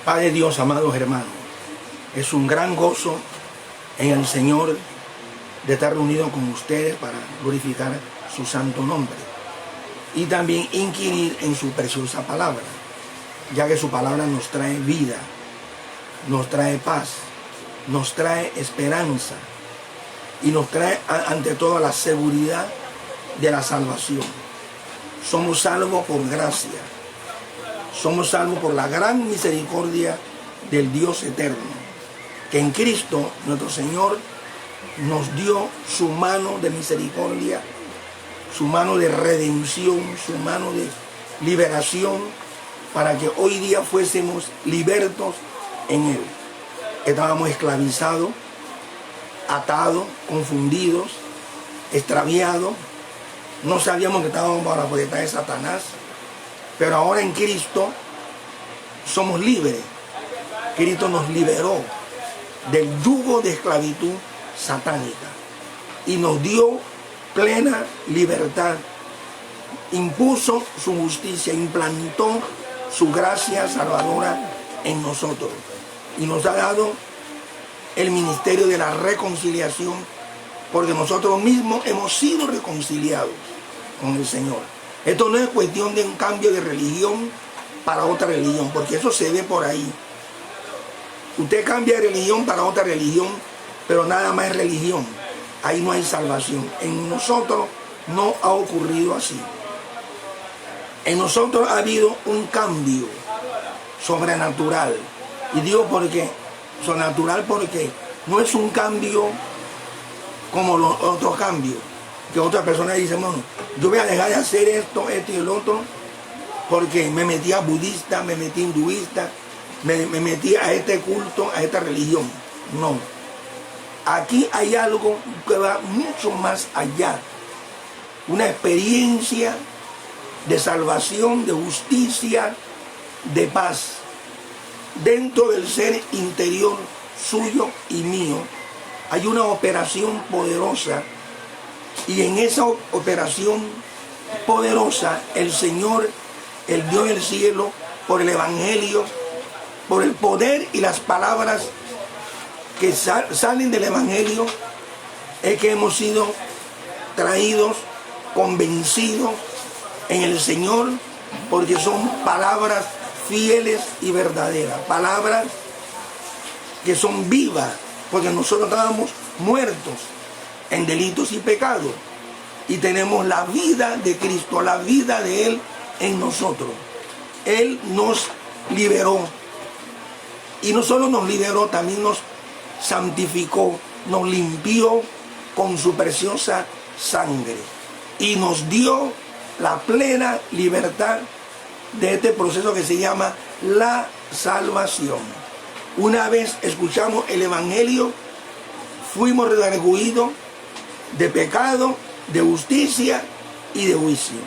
Padre Dios, amados hermanos, es un gran gozo en el Señor de estar reunido con ustedes para glorificar su santo nombre y también inquirir en su preciosa palabra, ya que su palabra nos trae vida, nos trae paz, nos trae esperanza y nos trae ante todo la seguridad de la salvación. Somos salvos por gracia, somos salvos por la gran misericordia del Dios eterno, que en Cristo nuestro Señor nos dio su mano de misericordia, su mano de redención, su mano de liberación, para que hoy día fuésemos libertos en Él. Estábamos esclavizados, atados, confundidos, extraviados, no sabíamos que estábamos bajo la potestad de Satanás, pero ahora en Cristo somos libres. Cristo nos liberó del yugo de esclavitud satánica y nos dio plena libertad, impuso su justicia, implantó su gracia salvadora en nosotros y nos ha dado el ministerio de la reconciliación, porque nosotros mismos hemos sido reconciliados con el Señor. Esto no es cuestión de un cambio de religión para otra religión, porque eso se ve por ahí. Usted cambia de religión para otra religión, pero nada más es religión. Ahí no hay salvación. En nosotros no ha ocurrido así. En nosotros ha habido un cambio sobrenatural. Y digo porque sobrenatural porque no es un cambio como los otros cambios, que otras personas dicen, bueno, yo voy a dejar de hacer esto, esto y el otro, porque me metí a budista, me metí a hinduista, me metí a este culto, a esta religión. No. Aquí hay algo que va mucho más allá. Una experiencia de salvación, de justicia, de paz. Dentro del ser interior suyo y mío hay una operación poderosa, y en esa operación poderosa el Señor, el Dios del cielo, por el Evangelio, por el poder y las palabras que salen del Evangelio, es que hemos sido traídos, convencidos en el Señor, porque son palabras fieles y verdaderas, palabras que son vivas, porque nosotros estábamos muertos en delitos y pecados, y tenemos la vida de Cristo, la vida de Él en nosotros. Él nos liberó, y no solo nos liberó, también nos santificó, nos limpió con su preciosa sangre, y nos dio la plena libertad de este proceso que se llama la salvación. Una vez escuchamos el Evangelio, fuimos redarguidos de pecado, de justicia y de juicio.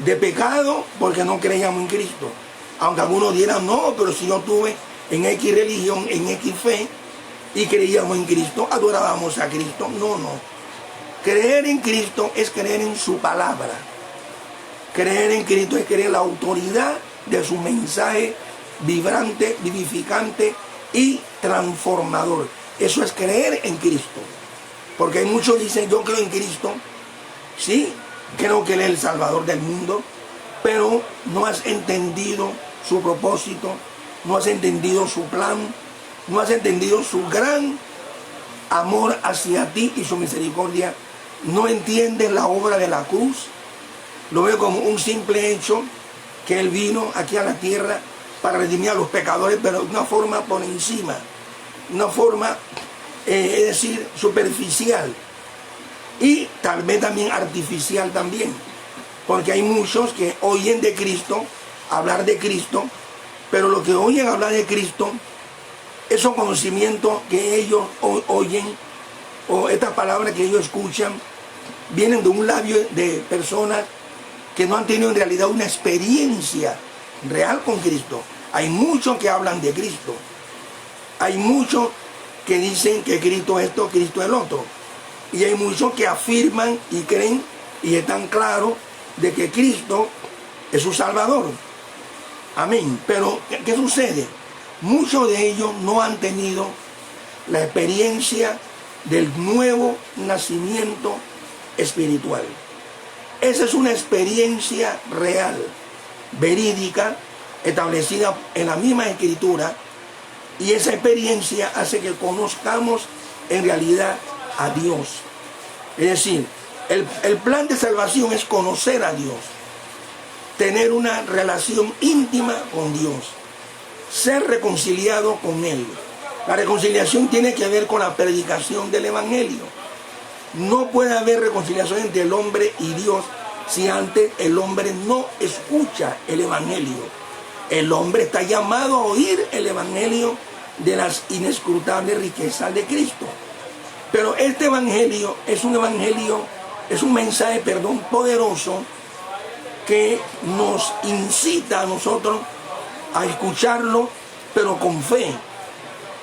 De pecado porque no creíamos en Cristo. Aunque algunos dirán, no, pero si yo tuve en X religión, en X fe, y creíamos en Cristo, adorábamos a Cristo. No, no. Creer en Cristo es creer en su palabra. Creer en Cristo es creer en la autoridad de su mensaje vibrante, vivificante y transformador. Eso es creer en Cristo. Porque hay muchos que dicen, yo creo en Cristo, sí, creo que Él es el Salvador del mundo, pero no has entendido su propósito, no has entendido su plan, no has entendido su gran amor hacia ti y su misericordia. No entiendes la obra de la cruz. Lo veo como un simple hecho, que Él vino aquí a la tierra para redimir a los pecadores, pero de una forma por encima, una forma, es decir, superficial, y tal vez también artificial también, porque hay muchos que oyen de Cristo, hablar de Cristo, pero lo que oyen hablar de Cristo, esos conocimientos que ellos oyen, o estas palabras que ellos escuchan, vienen de un labio de personas que no han tenido en realidad una experiencia real con Cristo. Hay muchos que hablan de Cristo, hay muchos que dicen que Cristo es esto, Cristo es el otro, y hay muchos que afirman y creen y están claros de que Cristo es su Salvador. Amén. Pero ¿qué sucede? muchos de ellos no han tenido la experiencia del nuevo nacimiento espiritual. Esa es una experiencia real, verídica, establecida en la misma Escritura, y esa experiencia hace que conozcamos en realidad a Dios. Es decir, el plan de salvación es conocer a Dios, tener una relación íntima con Dios, ser reconciliado con Él. La reconciliación tiene que ver con la predicación del Evangelio. No puede haber reconciliación entre el hombre y Dios si antes el hombre no escucha el Evangelio. El hombre está llamado a oír el Evangelio de las inescrutables riquezas de Cristo. Pero este Evangelio, es un mensaje, poderoso, que nos incita a nosotros a escucharlo, pero con fe.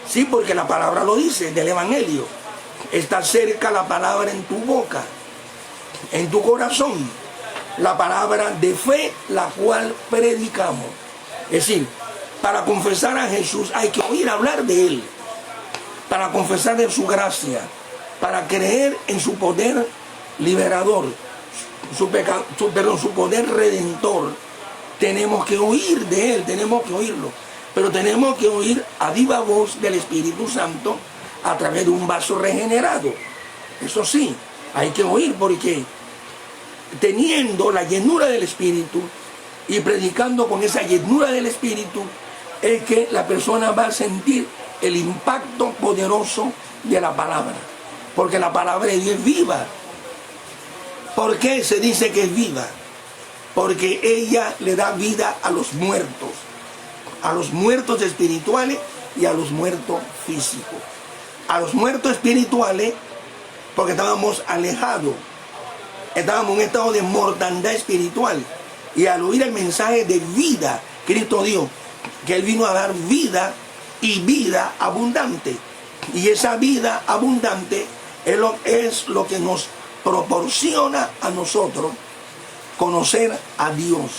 Sí, porque la palabra lo dice, del Evangelio. Está cerca la palabra en tu boca, en tu corazón. La palabra de fe, la cual predicamos. Es decir, para confesar a Jesús hay que oír hablar de Él. Para confesar de su gracia, para creer en su poder liberador, su poder redentor, tenemos que oír de Él, tenemos que oírlo. Pero tenemos que oír a viva voz del Espíritu Santo a través de un vaso regenerado. Eso sí, hay que oír, porque teniendo la llenura del Espíritu y predicando con esa llenura del Espíritu, es que la persona va a sentir el impacto poderoso de la palabra. Porque la palabra de Dios es viva. ¿Por qué se dice que es viva? Porque ella le da vida a los muertos espirituales y a los muertos físicos. A los muertos espirituales, porque estábamos alejados, estábamos en un estado de mortandad espiritual, y al oír el mensaje de vida, Cristo dio que Él vino a dar vida y vida abundante, y esa vida abundante es lo que nos proporciona a nosotros conocer a Dios,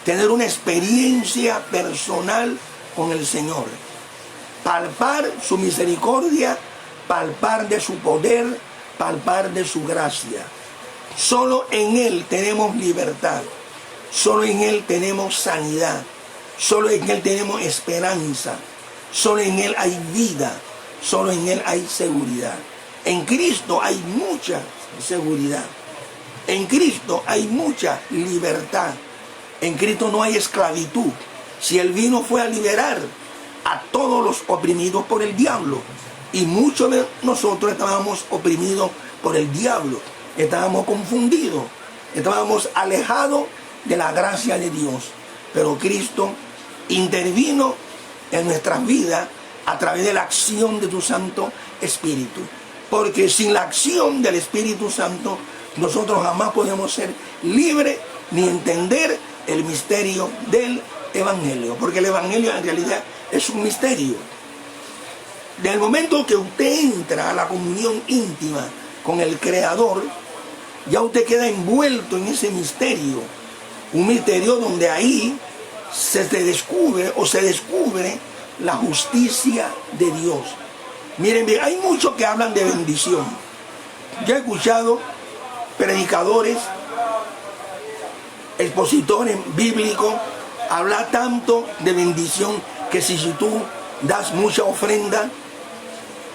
tener una experiencia personal con el Señor, palpar su misericordia, palpar de su poder, palpar de su gracia. Solo en Él tenemos libertad, solo en Él tenemos sanidad, solo en Él tenemos esperanza, solo en Él hay vida, solo en Él hay seguridad. En Cristo hay mucha seguridad, en Cristo hay mucha libertad, en Cristo no hay esclavitud. Si Él vino fue a liberar a todos los oprimidos por el diablo, y muchos de nosotros estábamos oprimidos por el diablo, estábamos confundidos, estábamos alejados de la gracia de Dios, pero Cristo intervino en nuestras vidas a través de la acción de su Santo Espíritu, porque sin la acción del Espíritu Santo nosotros jamás podemos ser libres ni entender el misterio del Evangelio, porque el Evangelio en realidad es un misterio. Del momento que usted entra a la comunión íntima con el Creador, ya usted queda envuelto en ese misterio, un misterio donde ahí se descubre la justicia de Dios. Miren bien, hay muchos que hablan de bendición. Yo he escuchado predicadores, expositores bíblicos hablar tanto de bendición, que si tú das mucha ofrenda,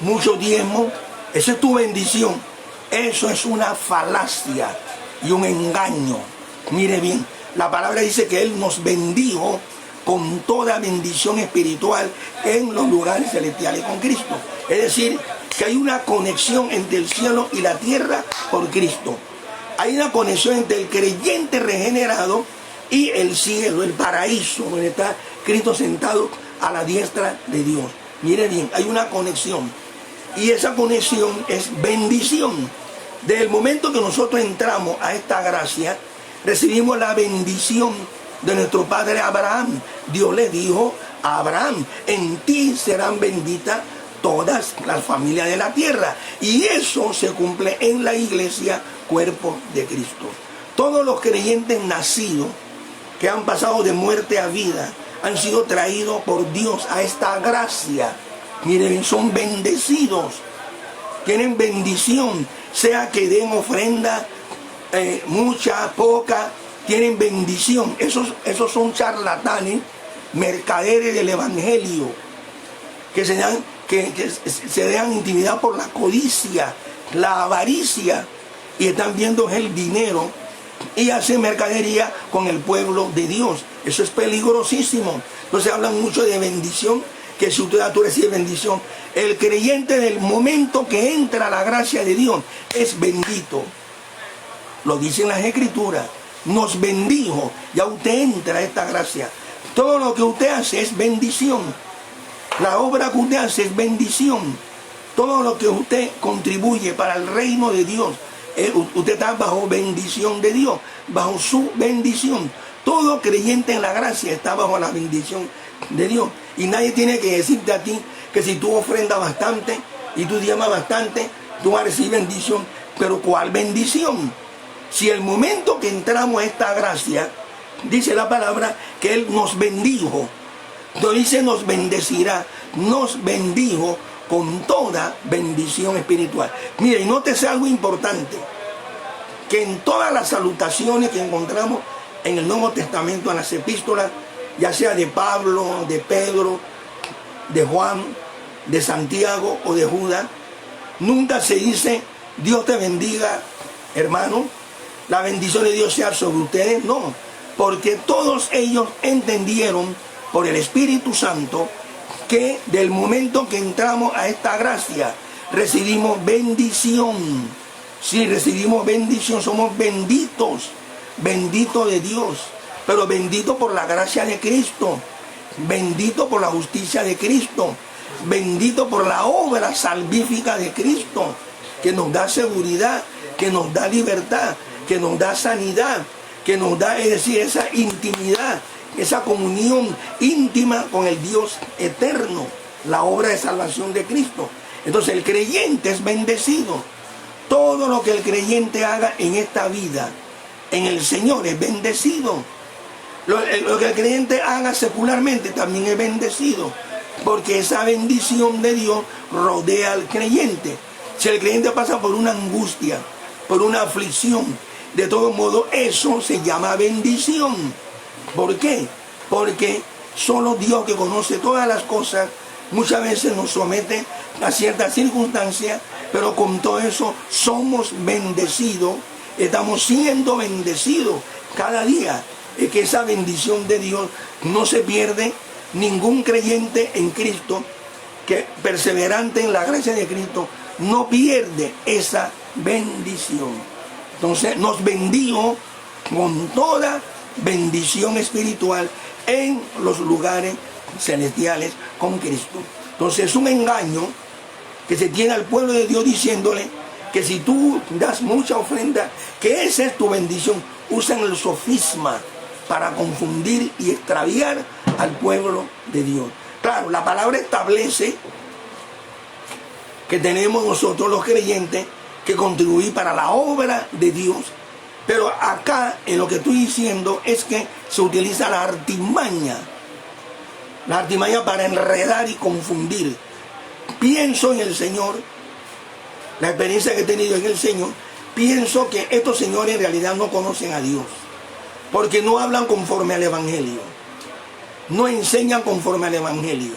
mucho diezmo, esa es tu bendición. Eso es una falacia y un engaño. Mire bien, la palabra dice que Él nos bendijo con toda bendición espiritual en los lugares celestiales con Cristo. Es decir, que hay una conexión entre el cielo y la tierra por Cristo. Hay una conexión entre el creyente regenerado y el cielo, el paraíso, donde está Cristo sentado a la diestra de Dios. Mire bien, hay una conexión. Y esa conexión es bendición. Desde el momento que nosotros entramos a esta gracia, recibimos la bendición de nuestro padre Abraham. Dios le dijo a Abraham: en ti serán benditas todas las familias de la tierra. Y eso se cumple en la iglesia, cuerpo de Cristo. Todos los creyentes nacidos, que han pasado de muerte a vida, han sido traídos por Dios a esta gracia. Miren, son bendecidos, tienen bendición, sea que den ofrenda, mucha, poca, tienen bendición. Esos son charlatanes, mercaderes del evangelio, que se dejan intimidar por la codicia, la avaricia, y están viendo el dinero y hacen mercadería con el pueblo de Dios. Eso es peligrosísimo. Entonces hablan mucho de bendición, que si tú recibes bendición, el creyente del momento que entra a la gracia de Dios es bendito. Lo dicen las Escrituras, nos bendijo, ya usted entra a esta gracia. Todo lo que usted hace es bendición. La obra que usted hace es bendición. Todo lo que usted contribuye para el reino de Dios, usted está bajo bendición de Dios, bajo su bendición. Todo creyente en la gracia está bajo la bendición de Dios. Y nadie tiene que decirte a ti que si tú ofrendas bastante y tú diezmas bastante, tú vas a recibir bendición. Pero ¿cuál bendición? Si el momento que entramos a esta gracia, dice la palabra que Él nos bendijo. No dice nos bendecirá, nos bendijo con toda bendición espiritual. Mire, y nótese algo importante, que en todas las salutaciones que encontramos en el Nuevo Testamento, en las epístolas, ya sea de Pablo, de Pedro, de Juan, de Santiago o de Judas, nunca se dice Dios te bendiga, hermano, la bendición de Dios sea sobre ustedes. No, porque todos ellos entendieron por el Espíritu Santo que del momento que entramos a esta gracia recibimos bendición. Si recibimos bendición, somos benditos, benditos de Dios, pero bendito por la gracia de Cristo, bendito por la justicia de Cristo, bendito por la obra salvífica de Cristo, que nos da seguridad, que nos da libertad, que nos da sanidad, que nos da, es decir, esa intimidad, esa comunión íntima con el Dios eterno, la obra de salvación de Cristo. Entonces el creyente es bendecido. Todo lo que el creyente haga en esta vida, en el Señor, es bendecido. Lo que el creyente haga secularmente también es bendecido, porque esa bendición de Dios rodea al creyente. Si el creyente pasa por una angustia, por una aflicción, de todo modo eso se llama bendición. ¿Por qué? Porque solo Dios, que conoce todas las cosas, muchas veces nos somete a ciertas circunstancias, pero con todo eso somos bendecidos, estamos siendo bendecidos cada día. Es que esa bendición de Dios no se pierde. Ningún creyente en Cristo, que perseverante en la gracia de Cristo, no pierde esa bendición. Entonces nos bendijo con toda bendición espiritual en los lugares celestiales con Cristo. Entonces es un engaño que se tiene al pueblo de Dios diciéndole que si tú das mucha ofrenda, que esa es tu bendición. Usan el sofisma para confundir y extraviar al pueblo de Dios. Claro, la palabra establece que tenemos nosotros los creyentes que contribuir para la obra de Dios, pero acá en lo que estoy diciendo es que se utiliza la artimaña para enredar y confundir. Pienso en el Señor, la experiencia que he tenido en el Señor, pienso que estos señores en realidad no conocen a Dios, porque no hablan conforme al Evangelio, no enseñan conforme al Evangelio,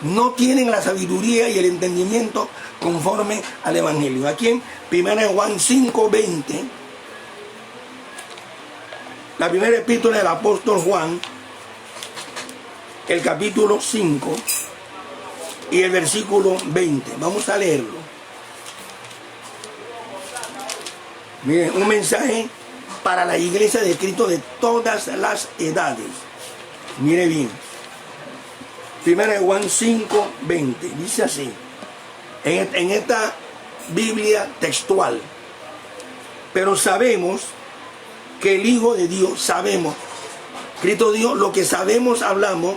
no tienen la sabiduría y el entendimiento conforme al Evangelio. Aquí en 1 Juan 5:20, la primera epístola del apóstol Juan, el capítulo 5 y el versículo 20. Vamos a leerlo. Miren, un mensaje para la iglesia de Cristo de todas las edades. Mire bien. 1 Juan 5:20. Dice así. En esta Biblia textual. Pero sabemos que el Hijo de Dios, sabemos, Cristo Dios, lo que sabemos hablamos,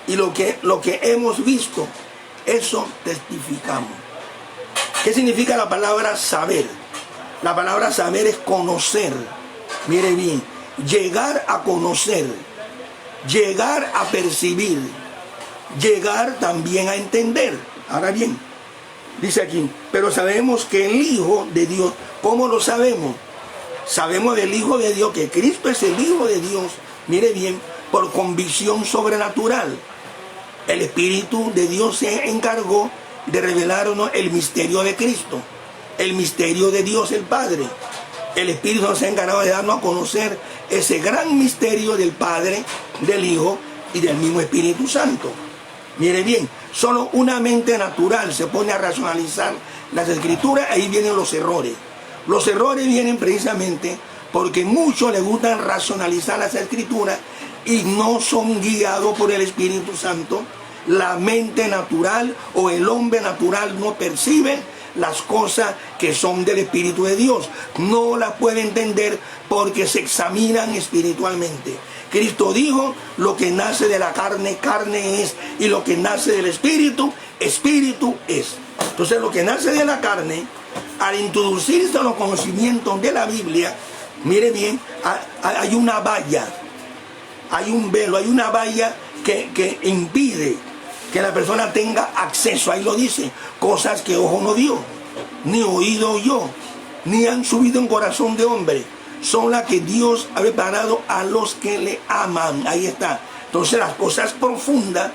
y lo que hemos visto, eso testificamos. ¿Qué significa la palabra saber? La palabra saber es conocer. Mire bien, llegar a conocer. llegar a percibir, llegar también a entender. Ahora bien, dice aquí, pero sabemos que el Hijo de Dios, ¿cómo lo sabemos? Sabemos del Hijo de Dios, que Cristo es el Hijo de Dios, mire bien, por convicción sobrenatural. El Espíritu de Dios se encargó de revelarnos el misterio de Cristo, el misterio de Dios el Padre. El Espíritu se ha encargado de darnos a conocer ese gran misterio del Padre, del Hijo y del mismo Espíritu Santo. Mire bien, solo una mente natural se pone a racionalizar las Escrituras, ahí vienen los errores. Los errores vienen precisamente porque muchos les gustan racionalizar las Escrituras y no son guiados por el Espíritu Santo. La mente natural o el hombre natural no percibe las cosas que son del Espíritu de Dios. No las puede entender porque se examinan espiritualmente. Cristo dijo, lo que nace de la carne, carne es, y lo que nace del Espíritu, Espíritu es. Entonces lo que nace de la carne, al introducirse a los conocimientos de la Biblia, mire bien, hay una valla, hay un velo, hay una valla que impide que la persona tenga acceso. Ahí lo dice, cosas que ojo no vio, ni oído oyó, ni han subido en corazón de hombre, son las que Dios ha preparado a los que le aman. Ahí está. Entonces las cosas profundas,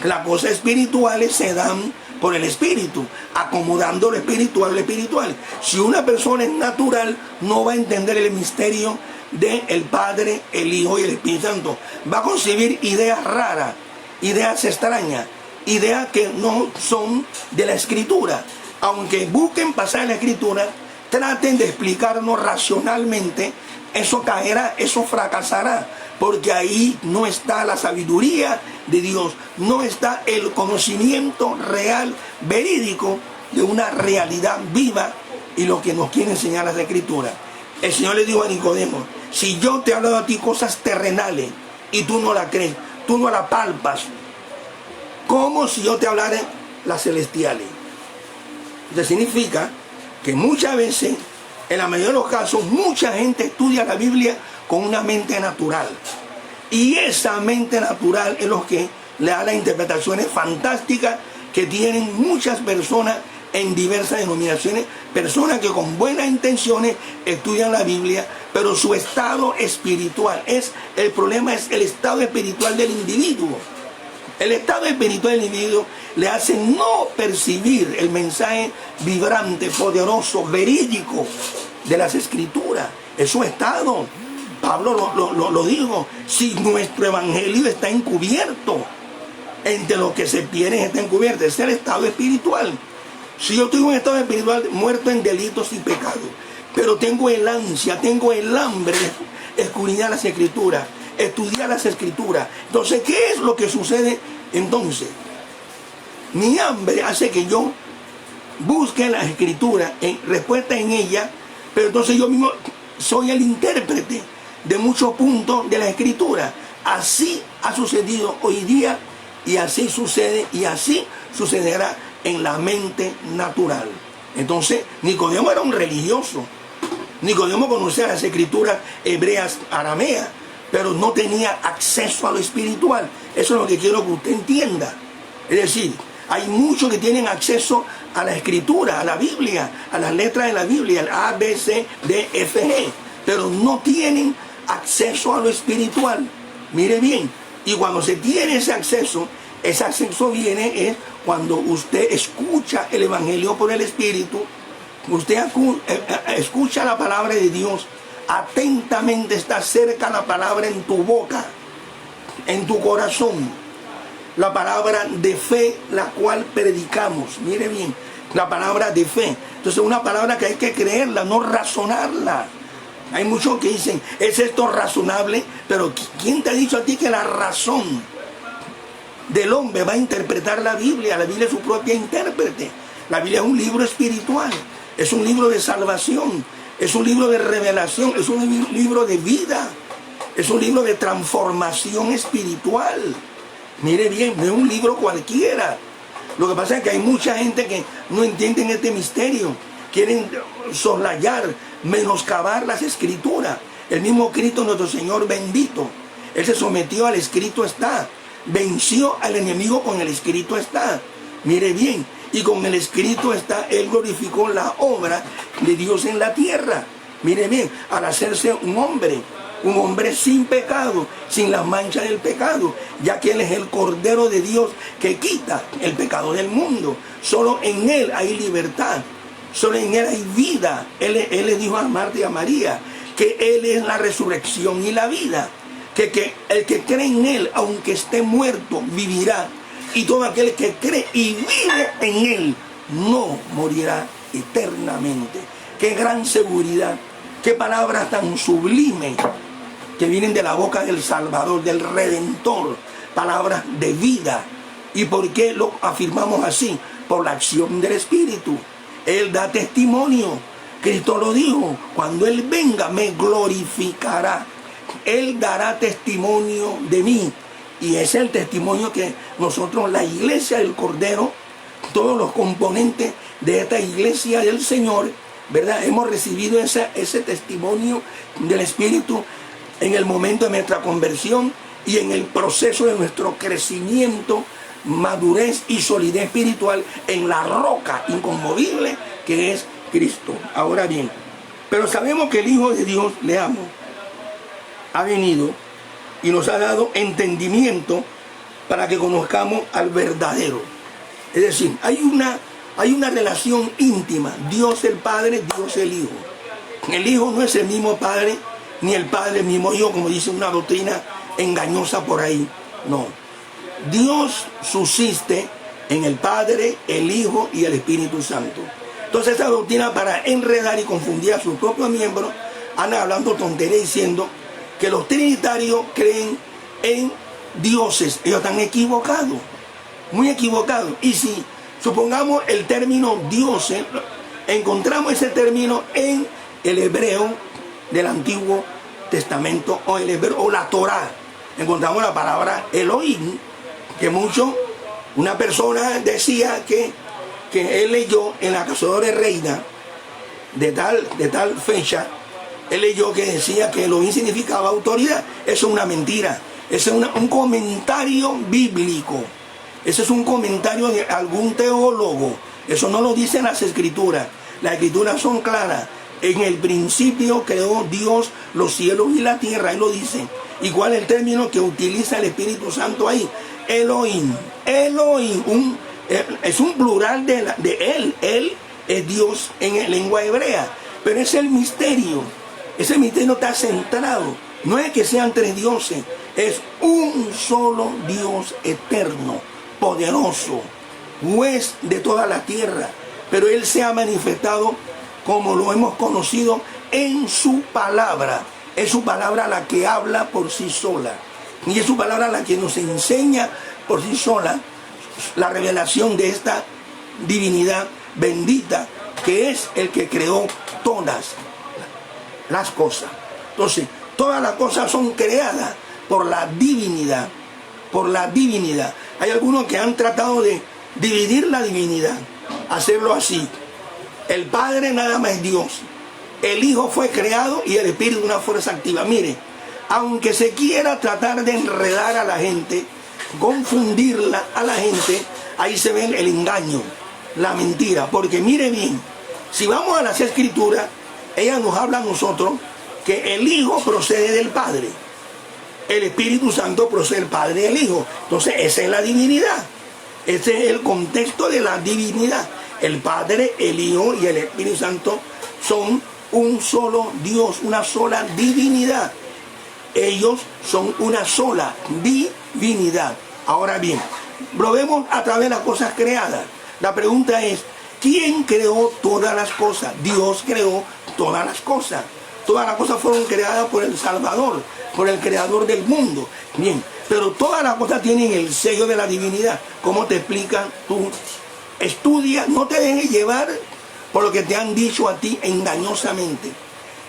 las cosas espirituales se dan por el Espíritu, acomodando lo espiritual a lo espiritual. Si una persona es natural, no va a entender el misterio del Padre, el Hijo y el Espíritu Santo. Va a concebir ideas raras, ideas extrañas, ideas que no son de la Escritura. Aunque busquen pasar la Escritura, traten de explicarnos racionalmente, eso caerá, eso fracasará, porque ahí no está la sabiduría de Dios, no está el conocimiento real, verídico, de una realidad viva y lo que nos quiere enseñar las Escrituras. El Señor le dijo a Nicodemo, si yo te he hablado a ti cosas terrenales y tú no la crees, tú no la palpas, ¿cómo si yo te hablara las celestiales? Eso significa que muchas veces, en la mayoría de los casos, mucha gente estudia la Biblia con una mente natural. Y esa mente natural es lo que le da las interpretaciones fantásticas que tienen muchas personas en diversas denominaciones, personas que con buenas intenciones estudian la Biblia, pero su estado espiritual el problema es el estado espiritual del individuo. El estado espiritual del individuo le hace no percibir el mensaje vibrante, poderoso, verídico de las Escrituras. Es su estado. Pablo lo dijo, si nuestro evangelio está encubierto, entre los que se pierden está encubierto, es el estado espiritual. Si yo tengo un estado espiritual muerto en delitos y pecados, pero tengo el ansia, tengo el hambre de escudriñar las Escrituras, estudiar las Escrituras. Entonces, ¿qué es lo que sucede entonces? Mi hambre hace que yo busque las Escrituras, respuesta en ellas, pero entonces yo mismo soy el intérprete de muchos puntos de la Escritura. Así ha sucedido hoy día y así sucede y así sucederá en la mente natural. Entonces, Nicodemo era un religioso. Nicodemo conocía las Escrituras hebreas, arameas, pero no tenía acceso a lo espiritual. Eso es lo que quiero que usted entienda. Es decir, hay muchos que tienen acceso a la Escritura, a la Biblia, a las letras de la Biblia, el A, B, C, D, F, G, pero no tienen acceso a lo espiritual. Mire bien, y cuando se tiene ese acceso viene cuando usted escucha el Evangelio por el Espíritu, usted escucha la palabra de Dios, atentamente está cerca la palabra en tu boca, en tu corazón, la palabra de fe, la cual predicamos. Mire bien, la palabra de fe. Entonces, una palabra que hay que creerla, no razonarla. Hay muchos que dicen, ¿es esto razonable? Pero ¿quién te ha dicho a ti que la razón del hombre va a interpretar la Biblia? La Biblia es su propia intérprete. La Biblia es un libro espiritual, es un libro de salvación, es un libro de revelación, es un libro de vida, es un libro de transformación espiritual. Mire bien, no es un libro cualquiera. Lo que pasa es que hay mucha gente que no entiende este misterio, quieren soslayar, menoscabar las Escrituras. El mismo Cristo, nuestro Señor bendito, Él se sometió al escrito está. Venció al enemigo con el escrito está. Mire bien, y con el escrito está, Él glorificó la obra de Dios en la tierra. Mire bien, al hacerse un hombre sin pecado, sin la mancha del pecado, ya que Él es el Cordero de Dios que quita el pecado del mundo. Solo en Él hay libertad, solo en Él hay vida. Él le dijo a Marta y a María que Él es la resurrección y la vida, que el que cree en Él, aunque esté muerto, vivirá. Y todo aquel que cree y vive en Él no morirá eternamente. Qué gran seguridad, qué palabras tan sublimes que vienen de la boca del Salvador, del Redentor, palabras de vida. ¿Y por qué lo afirmamos así? Por la acción del Espíritu. Él da testimonio. Cristo lo dijo: cuando Él venga me glorificará. Él dará testimonio de mí. Y ese es el testimonio que nosotros, la iglesia del Cordero, todos los componentes de esta iglesia del Señor, ¿verdad? Hemos recibido ese testimonio del Espíritu en el momento de nuestra conversión y en el proceso de nuestro crecimiento, madurez y solidez espiritual en la roca inconmovible que es Cristo. Ahora bien, pero sabemos que el Hijo de Dios, leamos, ha venido y nos ha dado entendimiento para que conozcamos al verdadero. Es decir, hay una relación íntima, Dios el Padre, Dios el Hijo. El Hijo no es el mismo Padre, ni el Padre el mismo Hijo, como dice una doctrina engañosa por ahí. No. Dios subsiste en el Padre, el Hijo y el Espíritu Santo. Entonces esa doctrina, para enredar y confundir a sus propios miembros, anda hablando tontería diciendo que los trinitarios creen en dioses. Ellos están equivocados, muy equivocados. Y si supongamos el término dioses, encontramos ese término en el hebreo del Antiguo Testamento, o el hebreo, o la Torá. Encontramos la palabra Elohim, que una persona decía que él leyó en la Cazadora de Reina de tal fecha. Él leyó que decía que Elohim significaba autoridad. Eso es una mentira. Ese es un comentario bíblico. Ese es un comentario de algún teólogo. Eso no lo dicen las Escrituras. Las Escrituras son claras. En el principio creó Dios los cielos y la tierra. Él lo dice. ¿Y cuál es el término que utiliza el Espíritu Santo ahí? Elohim. Elohim. Es un plural de Él. Él es Dios en lengua hebrea. Pero es el misterio. Ese misterio está centrado. No es que sean tres dioses. Es un solo Dios eterno, poderoso, juez de toda la tierra. Pero Él se ha manifestado como lo hemos conocido en su palabra. Es su palabra la que habla por sí sola. Y es su palabra la que nos enseña por sí sola la revelación de esta divinidad bendita, que es el que creó todas las cosas. Entonces, todas las cosas son creadas por la divinidad. Por la divinidad. Hay algunos que han tratado de dividir la divinidad, hacerlo así. El Padre nada más es Dios. El Hijo fue creado y el Espíritu una fuerza activa. Mire, aunque se quiera tratar de enredar a la gente, confundirla a la gente, ahí se ve el engaño, la mentira. Porque mire bien, si vamos a las Escrituras, ella nos habla a nosotros que el Hijo procede del Padre, el Espíritu Santo procede del Padre y del Hijo. Entonces esa es la divinidad, ese es el contexto de la divinidad. El Padre, el Hijo y el Espíritu Santo son un solo Dios, una sola divinidad. Ellos son una sola divinidad. Ahora bien, lo vemos a través de las cosas creadas. La pregunta es, ¿quién creó todas las cosas? Dios creó todas las cosas. Todas las cosas fueron creadas por el Salvador, por el Creador del mundo. Bien, pero todas las cosas tienen el sello de la divinidad. ¿Cómo te explican tú? Estudia, no te dejes llevar por lo que te han dicho a ti engañosamente.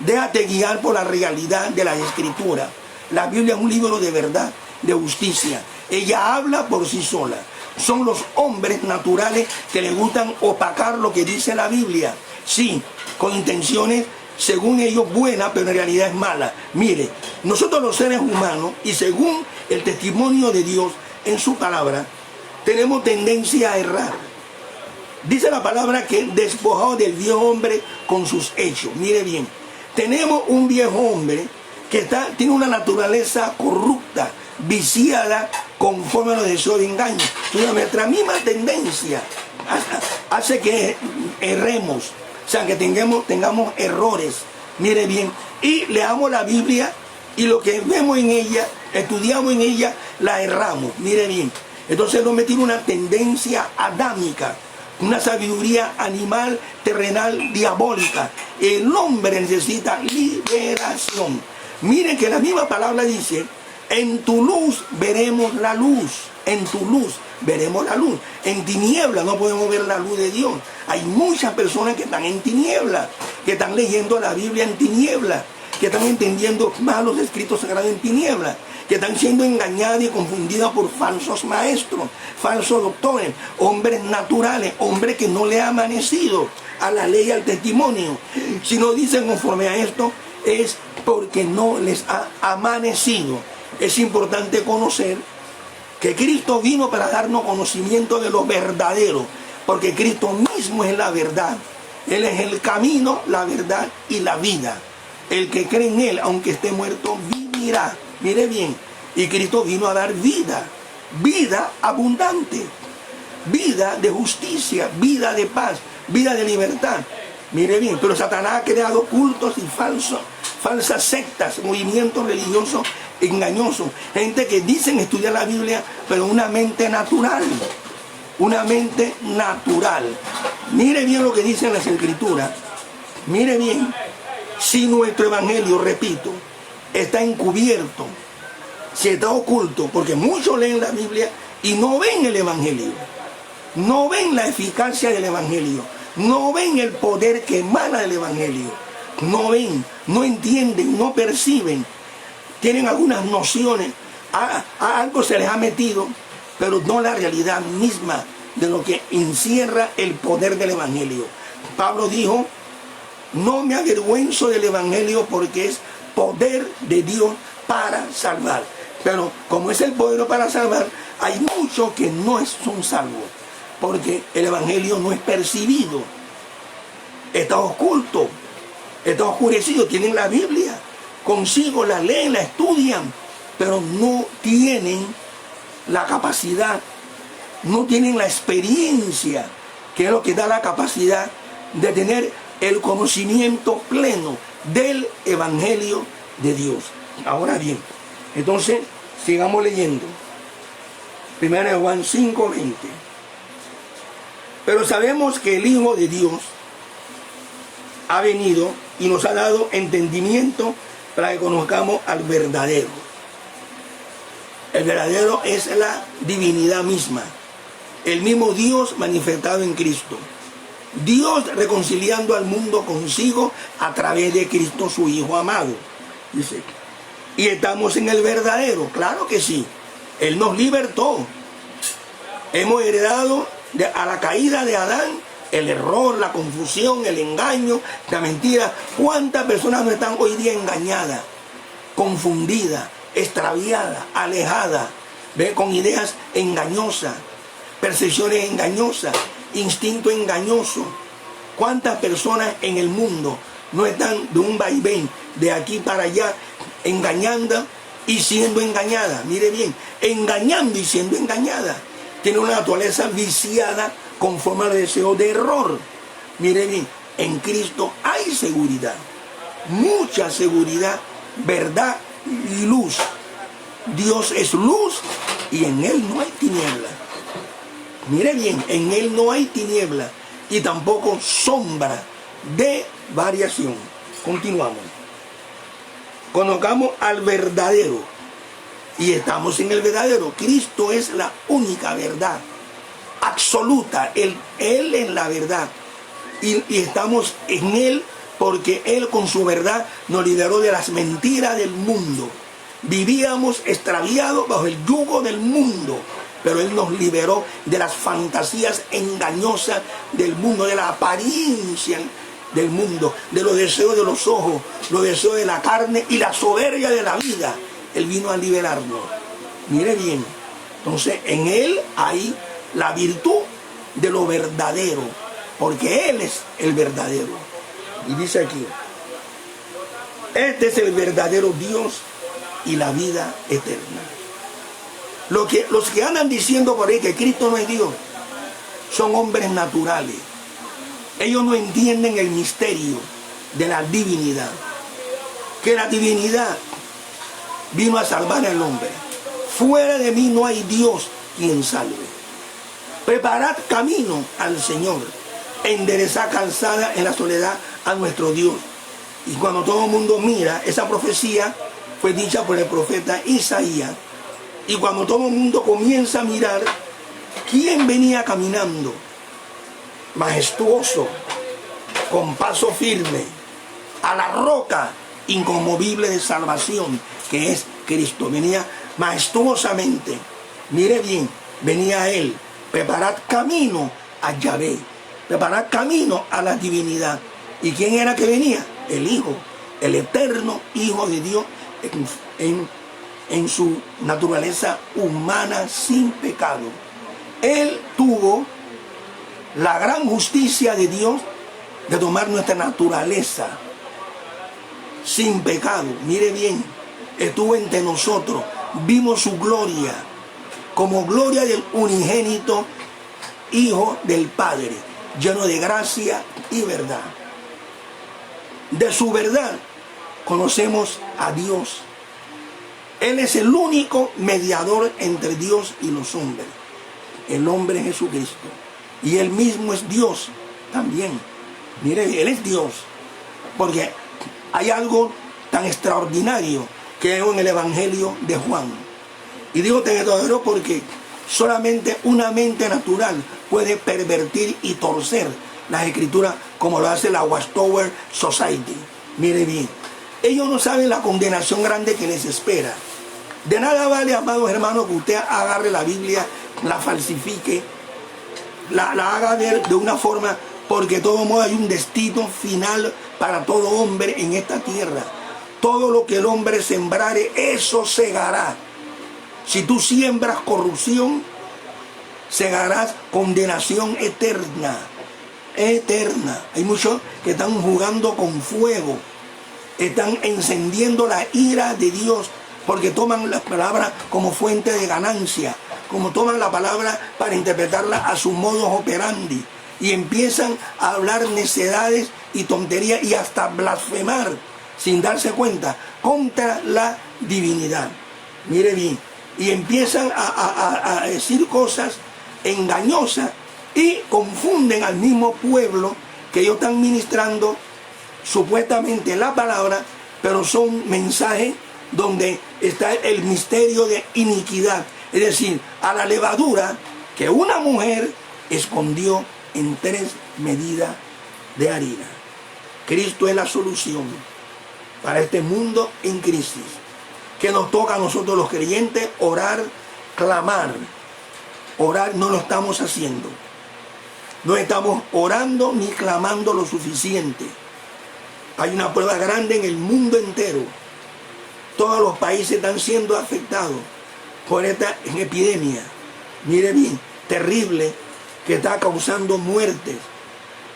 Déjate guiar por la realidad de la Escritura. La Biblia es un libro de verdad, de justicia. Ella habla por sí sola. Son los hombres naturales que les gustan opacar lo que dice la Biblia. Sí, con intenciones según ellos buena, pero en realidad es mala. Mire, nosotros los seres humanos, y según el testimonio de Dios en su palabra, tenemos tendencia a errar. Dice la palabra que despojado del viejo hombre con sus hechos. Mire bien, tenemos un viejo hombre que tiene una naturaleza corrupta, viciada, conforme a los deseos de engaño. Entonces, nuestra misma tendencia hace que erremos, o sea, que tengamos errores. Mire bien, y leamos la Biblia y lo que vemos en ella, estudiamos en ella, la erramos. Mire bien, entonces el hombre tiene una tendencia adámica, una sabiduría animal, terrenal, diabólica. El hombre necesita liberación. Miren que la misma palabra dice: en tu luz veremos la luz. En tu luz veremos la luz. En tinieblas no podemos ver la luz de Dios. Hay muchas personas que están en tinieblas, que están leyendo la Biblia en tinieblas, que están entendiendo mal los escritos sagrados en tinieblas, que están siendo engañadas y confundidas por falsos maestros, falsos doctores, hombres naturales, hombres que no le han amanecido a la ley y al testimonio. Si no dicen conforme a esto, es porque no les ha amanecido. Es importante conocer que Cristo vino para darnos conocimiento de lo verdadero, porque Cristo mismo es la verdad. Él es el camino, la verdad y la vida. El que cree en Él, aunque esté muerto, vivirá. Mire bien, y Cristo vino a dar vida, vida abundante, vida de justicia, vida de paz, vida de libertad. Mire bien, pero Satanás ha creado cultos y falsas sectas, movimientos religiosos engañosos, gente que dicen estudiar la Biblia, pero una mente natural, una mente natural. Mire bien lo que dicen las Escrituras, mire bien, si nuestro evangelio, repito, está encubierto, si está oculto, porque muchos leen la Biblia y no ven el evangelio, no ven la eficacia del evangelio, no ven el poder que emana del evangelio, no ven, no entienden, no perciben, tienen algunas nociones, algo se les ha metido, pero no la realidad misma de lo que encierra el poder del evangelio. Pablo dijo: no me avergüenzo del evangelio porque es poder de Dios para salvar. Pero como es el poder para salvar, hay muchos que no son salvos, porque el evangelio no es percibido, está oculto, está oscurecido. Tienen la Biblia consigo, la leen, la estudian, pero no tienen la capacidad, no tienen la experiencia, que es lo que da la capacidad de tener el conocimiento pleno del evangelio de Dios. Ahora bien, entonces sigamos leyendo. 1 Juan 5:20. Pero sabemos que el Hijo de Dios ha venido y nos ha dado entendimiento para que conozcamos al verdadero. El verdadero es la divinidad misma, el mismo Dios manifestado en Cristo. Dios reconciliando al mundo consigo a través de Cristo, su Hijo amado. Dice, y estamos en el verdadero. Claro que sí. Él nos libertó. Hemos heredado a la caída de Adán el error, la confusión, el engaño, la mentira. ¿Cuántas personas no están hoy día engañadas, confundidas, extraviadas, alejadas, con ideas engañosas, percepciones engañosas, instinto engañoso? ¿Cuántas personas en el mundo no están de un vaivén, de aquí para allá, engañando y siendo engañadas? Mire bien, engañando y siendo engañadas. Tiene una naturaleza viciada conforme al deseo de error. Mire bien, en Cristo hay seguridad, mucha seguridad, verdad y luz. Dios es luz y en Él no hay tiniebla. Mire bien, en Él no hay tiniebla y tampoco sombra de variación. Continuamos. Conozcamos al verdadero. Y estamos en el verdadero. Cristo es la única verdad absoluta. Él es la verdad. Y estamos en Él porque Él con su verdad nos liberó de las mentiras del mundo. Vivíamos extraviados bajo el yugo del mundo, pero Él nos liberó de las fantasías engañosas del mundo, de la apariencia del mundo, de los deseos de los ojos, los deseos de la carne y la soberbia de la vida. Él vino a liberarnos. Mire bien, entonces en Él hay la virtud de lo verdadero, porque Él es el verdadero. Y dice aquí, este es el verdadero Dios y la vida eterna. Los que andan diciendo por ahí que Cristo no es Dios, son hombres naturales. Ellos no entienden el misterio de la divinidad. Que la divinidad vino a salvar al hombre. Fuera de mí no hay Dios quien salve. Preparad camino al Señor. Enderezad calzada en la soledad a nuestro Dios. Y cuando todo el mundo mira, esa profecía fue dicha por el profeta Isaías. Y cuando todo el mundo comienza a mirar, ¿quién venía caminando? Majestuoso, con paso firme, a la roca inconmovible de salvación, que es Cristo. Venía majestuosamente, mire bien, venía Él, preparad camino a Yahvé, preparad camino a la divinidad. ¿Y quién era que venía? El Hijo, el eterno Hijo de Dios, en su naturaleza humana sin pecado. Él tuvo la gran justicia de Dios de tomar nuestra naturaleza sin pecado. Mire bien, estuvo entre nosotros, vimos su gloria como gloria del unigénito Hijo del Padre, lleno de gracia y verdad. De su verdad conocemos a Dios. Él es el único mediador entre Dios y los hombres. El hombre es Jesucristo. Y Él mismo es Dios también. Mire, Él es Dios. Porque hay algo tan extraordinario que es en el Evangelio de Juan. Y digo tan extraordinario porque solamente una mente natural puede pervertir y torcer las escrituras como lo hace la Watchtower Society. Mire bien, ellos no saben la condenación grande que les espera. De nada vale, amados hermanos, que usted agarre la Biblia, la falsifique, la haga ver de una forma, porque de todo modo hay un destino final para todo hombre en esta tierra. Todo lo que el hombre sembrare, eso segará. Si tú siembras corrupción, segarás condenación eterna. Eterna. Hay muchos que están jugando con fuego, están encendiendo la ira de Dios, porque toman las palabras como fuente de ganancia, como toman la palabra para interpretarla a su modus operandi, y empiezan a hablar necedades y tonterías y hasta blasfemar sin darse cuenta contra la divinidad. Mire bien, y empiezan a decir cosas engañosas y confunden al mismo pueblo que ellos están ministrando supuestamente la palabra, pero son mensajes donde está el misterio de iniquidad, es decir, a la levadura que una mujer escondió en 3 medidas de harina. Cristo es la solución para este mundo en crisis, que nos toca a nosotros los creyentes orar, clamar. Orar no lo estamos haciendo, no estamos orando ni clamando lo suficiente. Hay una prueba grande en el mundo entero. Todos los países están siendo afectados por esta epidemia. Mire bien, terrible, que está causando muertes,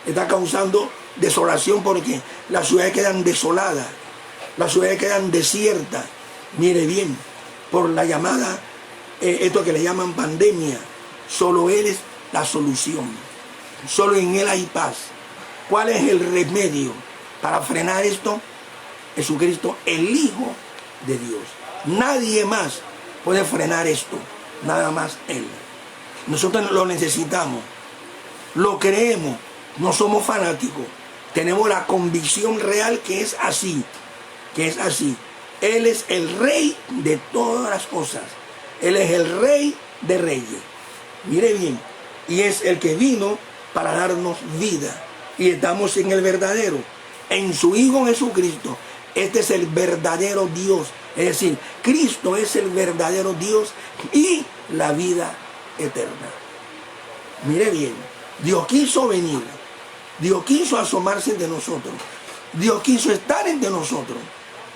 está causando desolación, porque las ciudades quedan desoladas, las ciudades quedan desiertas. Mire bien, por la llamada, esto que le llaman pandemia. Solo Él es la solución, solo en Él hay paz. ¿Cuál es el remedio para frenar esto? Jesucristo, el Hijo de Dios. Nadie más puede frenar esto, nada más Él. Nosotros lo necesitamos, lo creemos, no somos fanáticos, tenemos la convicción real que es así, que es así. Él es el Rey de todas las cosas, Él es el Rey de reyes. Mire bien, y es el que vino para darnos vida, y estamos en el verdadero, en su Hijo Jesucristo. Este es el verdadero Dios, es decir, Cristo es el verdadero Dios y la vida eterna. Mire bien, Dios quiso venir Dios quiso asomarse entre nosotros. Dios quiso estar entre nosotros,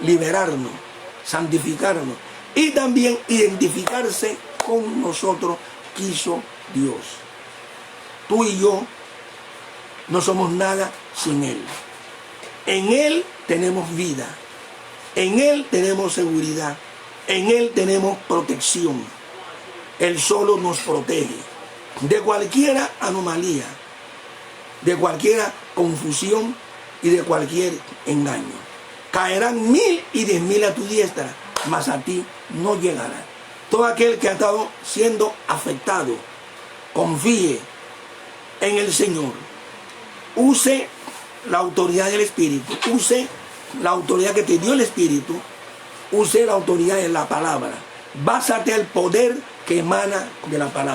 liberarnos, santificarnos y también identificarse con nosotros quiso Dios. Tú y yo no somos nada sin Él. En Él tenemos vida, en Él tenemos seguridad, en Él tenemos protección. Él solo nos protege de cualquier anomalía, de cualquier confusión y de cualquier engaño. Caerán 1000 y 10.000 a tu diestra, mas a ti no llegará. Todo aquel que ha estado siendo afectado, confíe en el Señor. Use la autoridad del Espíritu, use la autoridad que te dio el Espíritu, use la autoridad de la palabra. Básate al poder que emana de la palabra.